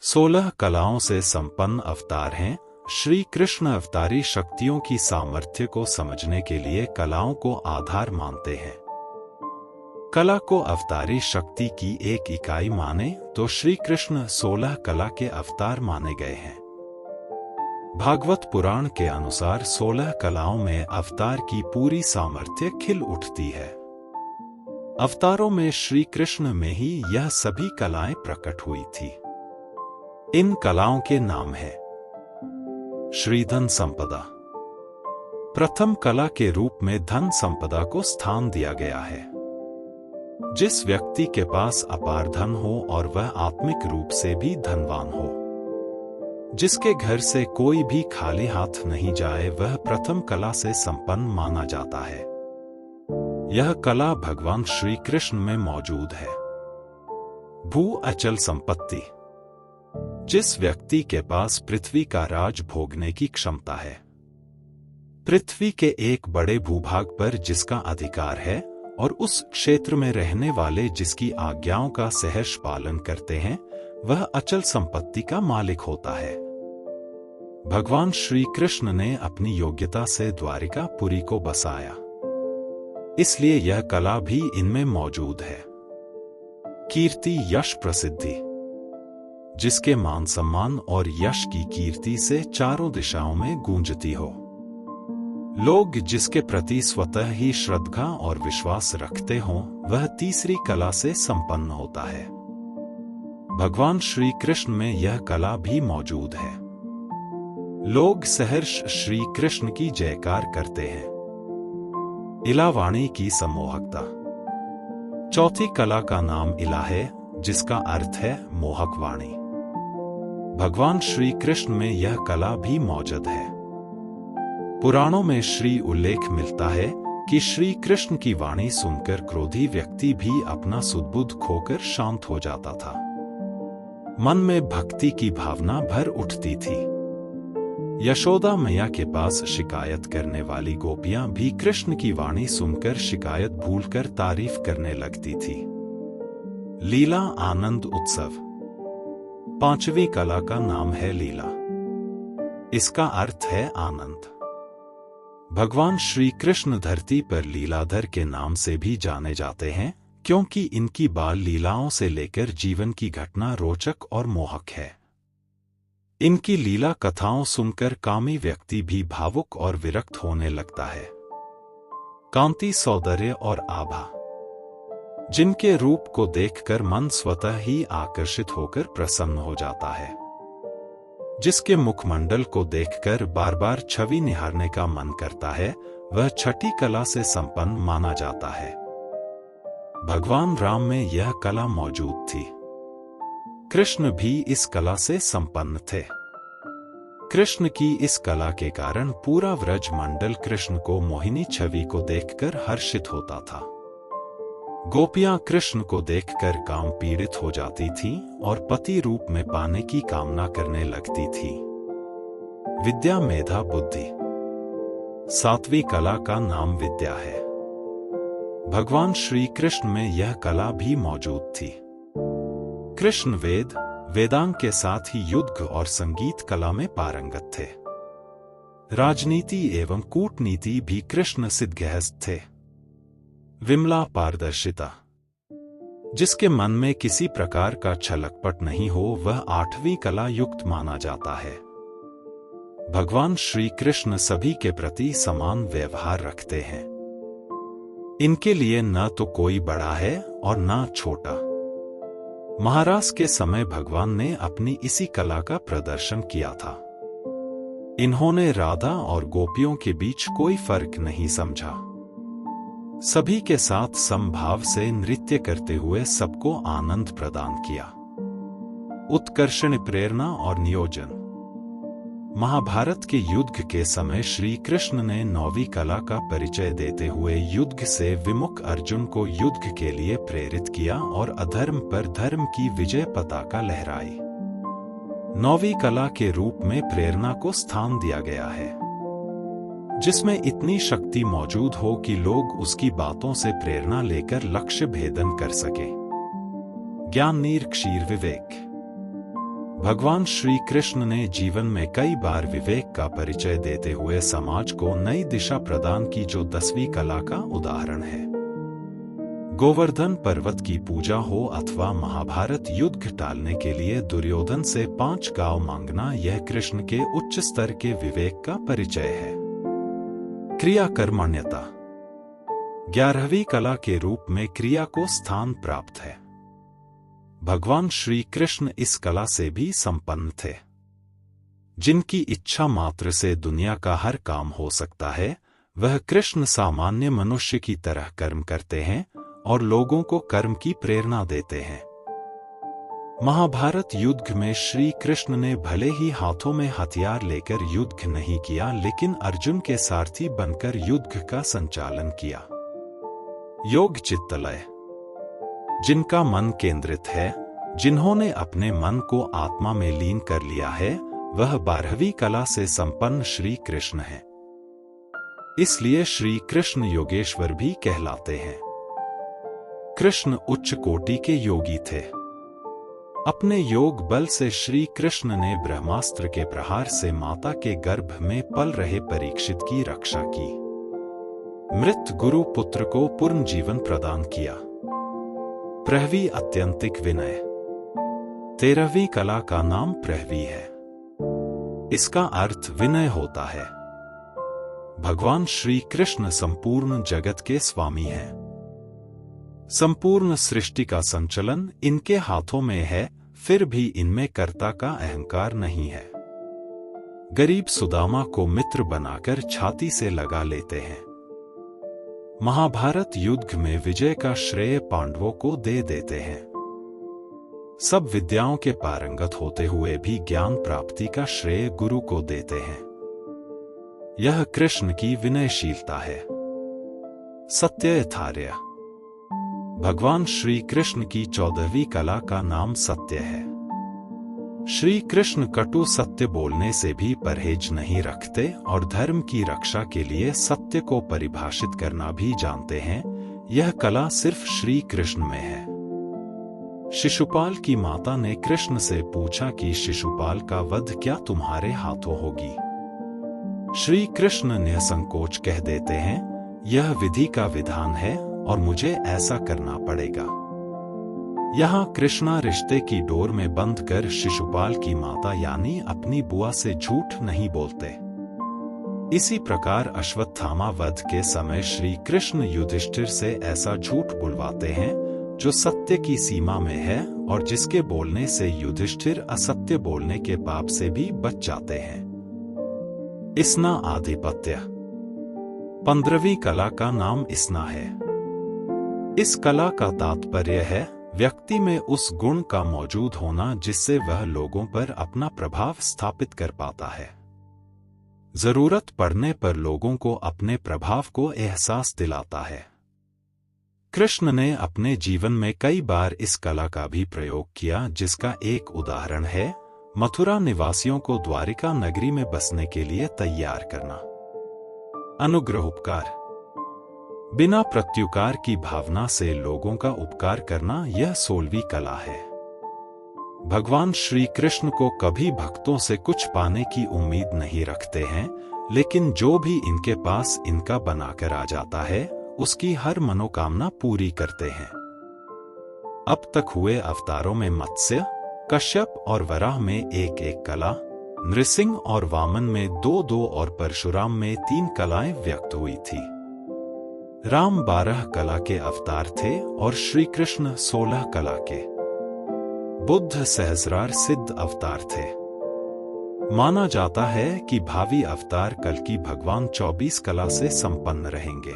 16 कलाओं से संपन्न अवतार हैं। श्री कृष्ण अवतारी शक्तियों की सामर्थ्य को समझने के लिए कलाओं को आधार मानते हैं। कला को अवतारी शक्ति की एक इकाई माने तो श्री कृष्ण 16 कला के अवतार माने गए हैं। भागवत पुराण के अनुसार 16 कलाओं में अवतार की पूरी सामर्थ्य खिल उठती है। अवतारों में श्री कृष्ण में ही यह सभी कलाएं प्रकट हुई थी। इन कलाओं के नाम हैं श्रीधन संपदा। प्रथम कला के रूप में धन संपदा को स्थान दिया गया है। जिस व्यक्ति के पास अपार धन हो और वह आत्मिक रूप से भी धनवान हो, जिसके घर से कोई भी खाली हाथ नहीं जाए, वह प्रथम कला से संपन्न माना जाता है। यह कला भगवान श्री कृष्ण में मौजूद है। भू अचल संपत्ति। जिस व्यक्ति के पास पृथ्वी का राज भोगने की क्षमता है, पृथ्वी के एक बड़े भूभाग पर जिसका अधिकार है और उस क्षेत्र में रहने वाले जिसकी आज्ञाओं का सहर्ष पालन करते हैं, वह अचल संपत्ति का मालिक होता है। भगवान श्री कृष्ण ने अपनी योग्यता से द्वारिकापुरी को बसाया, इसलिए यह कला भी इनमें मौजूद है। कीर्ति यश प्रसिद्धि। जिसके मान सम्मान और यश की कीर्ति से चारों दिशाओं में गूंजती हो। लोग जिसके प्रति स्वतः ही श्रद्धा और विश्वास रखते हों, वह तीसरी कला से संपन्न होता है। भगवान श्री कृष्ण में यह कला भी मौजूद है। लोग सहर्ष श्री कृष्ण की जयकार करते हैं। इलावाणी की सम्मोहकता। चौथी कला का नाम इला है, जिसका अर्थ है मोहक वाणी। भगवान श्री कृष्ण में यह कला भी मौजूद है। पुराणों में श्री उल्लेख मिलता है कि श्री कृष्ण की वाणी सुनकर क्रोधी व्यक्ति भी अपना सुधबुद्ध खोकर शांत हो जाता था। मन में भक्ति की भावना भर उठती थी। यशोदा मैया के पास शिकायत करने वाली गोपियां भी कृष्ण की वाणी सुनकर शिकायत भूलकर तारीफ करने लगती थी। लीला आनंद उत्सव। पांचवी कला का नाम है लीला। इसका अर्थ है आनंद। भगवान श्री कृष्ण धरती पर लीलाधर के नाम से भी जाने जाते हैं, क्योंकि इनकी बाल लीलाओं से लेकर जीवन की घटना रोचक और मोहक है। इनकी लीला कथाओं सुनकर कामी व्यक्ति भी भावुक और विरक्त होने लगता है। कांति, सौंदर्य और आभा। जिनके रूप को देखकर मन स्वतः ही आकर्षित होकर प्रसन्न हो जाता है। जिसके मुखमंडल को देखकर बार बार छवि निहारने का मन करता है, वह छठी कला से संपन्न माना जाता है। भगवान राम में यह कला मौजूद थी। कृष्ण भी इस कला से संपन्न थे। कृष्ण की इस कला के कारण पूरा व्रज मंडल कृष्ण को मोहिनी छवि को देखकर हर्षित होता था। गोपियां कृष्ण को देखकर काम पीड़ित हो जाती थीं और पति रूप में पाने की कामना करने लगती थी। विद्या, मेधा, बुद्धि। सातवीं कला का नाम विद्या है। भगवान श्री कृष्ण में यह कला भी मौजूद थी। कृष्ण वेद, वेदांग के साथ ही युद्ध और संगीत कला में पारंगत थे। राजनीति एवं कूटनीति भी कृष्ण सिद्धहस्त थे। विमला पारदर्शिता। जिसके मन में किसी प्रकार का छलकपट नहीं हो, वह आठवीं कला युक्त माना जाता है। भगवान श्री कृष्ण सभी के प्रति समान व्यवहार रखते हैं। इनके लिए न तो कोई बड़ा है और न छोटा। महाराज के समय भगवान ने अपनी इसी कला का प्रदर्शन किया था। इन्होंने राधा और गोपियों के बीच कोई फर्क नहीं समझा। सभी के साथ समभाव से नृत्य करते हुए सबको आनंद प्रदान किया। उत्कर्षण, प्रेरणा और नियोजन। महाभारत के युद्ध के समय श्री कृष्ण ने 9वीं कला का परिचय देते हुए युद्ध से विमुख अर्जुन को युद्ध के लिए प्रेरित किया और अधर्म पर धर्म की विजय पताका लहराई। 9वीं कला के रूप में प्रेरणा को स्थान दिया गया है, जिसमें इतनी शक्ति मौजूद हो कि लोग उसकी बातों से प्रेरणा लेकर लक्ष्य भेदन कर सके। ज्ञान, नीर, क्षीर, विवेक। भगवान श्री कृष्ण ने जीवन में कई बार विवेक का परिचय देते हुए समाज को नई दिशा प्रदान की, जो 10वीं कला का उदाहरण है। गोवर्धन पर्वत की पूजा हो अथवा महाभारत युद्ध टालने के लिए दुर्योधन से 5 गांव मांगना, यह कृष्ण के उच्च स्तर के विवेक का परिचय है। क्रिया कर्मण्यता 11वीं कला के रूप में क्रिया को स्थान प्राप्त है। भगवान श्री कृष्ण इस कला से भी संपन्न थे। जिनकी इच्छा मात्र से दुनिया का हर काम हो सकता है, वह कृष्ण सामान्य मनुष्य की तरह कर्म करते हैं और लोगों को कर्म की प्रेरणा देते हैं। महाभारत युद्ध में श्री कृष्ण ने भले ही हाथों में हथियार लेकर युद्ध नहीं किया, लेकिन अर्जुन के सारथी बनकर युद्ध का संचालन किया। योग चित्तलय जिनका मन केंद्रित है, जिन्होंने अपने मन को आत्मा में लीन कर लिया है, वह 12वीं कला से संपन्न श्री कृष्ण है। इसलिए श्री कृष्ण योगेश्वर भी कहलाते हैं। कृष्ण उच्च कोटि के योगी थे। अपने योग बल से श्री कृष्ण ने ब्रह्मास्त्र के प्रहार से माता के गर्भ में पल रहे परीक्षित की रक्षा की। मृत गुरु पुत्र को पूर्ण जीवन प्रदान किया। 12वीं अत्यंतिक विनय 13वीं कला का नाम प्रहवी है। इसका अर्थ विनय होता है। भगवान श्री कृष्ण संपूर्ण जगत के स्वामी हैं। संपूर्ण सृष्टि का संचलन इनके हाथों में है, फिर भी इनमें कर्ता का अहंकार नहीं है। गरीब सुदामा को मित्र बनाकर छाती से लगा लेते हैं। महाभारत युद्ध में विजय का श्रेय पांडवों को दे देते हैं। सब विद्याओं के पारंगत होते हुए भी ज्ञान प्राप्ति का श्रेय गुरु को देते हैं। यह कृष्ण की विनयशीलता है। सत्य यथार्य भगवान श्री कृष्ण की 14वीं कला का नाम सत्य है। श्री कृष्ण कटु सत्य बोलने से भी परहेज नहीं रखते और धर्म की रक्षा के लिए सत्य को परिभाषित करना भी जानते हैं। यह कला सिर्फ श्री कृष्ण में है। शिशुपाल की माता ने कृष्ण से पूछा कि शिशुपाल का वध क्या तुम्हारे हाथों होगी? श्री कृष्ण निसंकोच कह देते हैं, यह विधि का विधान है और मुझे ऐसा करना पड़ेगा। यहाँ कृष्णा रिश्ते की डोर में बंध कर शिशुपाल की माता यानी अपनी बुआ से झूठ नहीं बोलते। इसी प्रकार अश्वत्थामा वध के समय श्री कृष्ण युधिष्ठिर से ऐसा झूठ बुलवाते हैं जो सत्य की सीमा में है और जिसके बोलने से युधिष्ठिर असत्य बोलने के पाप से भी बच जाते हैं। इसना आधिपत्य 15वीं कला का नाम इसना है। इस कला का तात्पर्य है व्यक्ति में उस गुण का मौजूद होना जिससे वह लोगों पर अपना प्रभाव स्थापित कर पाता है। जरूरत पड़ने पर लोगों को अपने प्रभाव को एहसास दिलाता है। कृष्ण ने अपने जीवन में कई बार इस कला का भी प्रयोग किया, जिसका एक उदाहरण है मथुरा निवासियों को द्वारिका नगरी में बसने के लिए तैयार करना। अनुग्रह उपकार बिना प्रत्युकार की भावना से लोगों का उपकार करना, यह 16वीं कला है। भगवान श्री कृष्ण को कभी भक्तों से कुछ पाने की उम्मीद नहीं रखते हैं, लेकिन जो भी इनके पास इनका बनाकर आ जाता है उसकी हर मनोकामना पूरी करते हैं। अब तक हुए अवतारों में मत्स्य, कश्यप और वराह में एक एक कला, नृसिंह और वामन में 2-2 और परशुराम में 3 कलाएं व्यक्त हुई थी। राम 12 कला के अवतार थे और श्री कृष्ण 16 कला के। बुद्ध सहस्रार सिद्ध अवतार थे। माना जाता है कि भावी अवतार कल्कि भगवान 24 कला से संपन्न रहेंगे।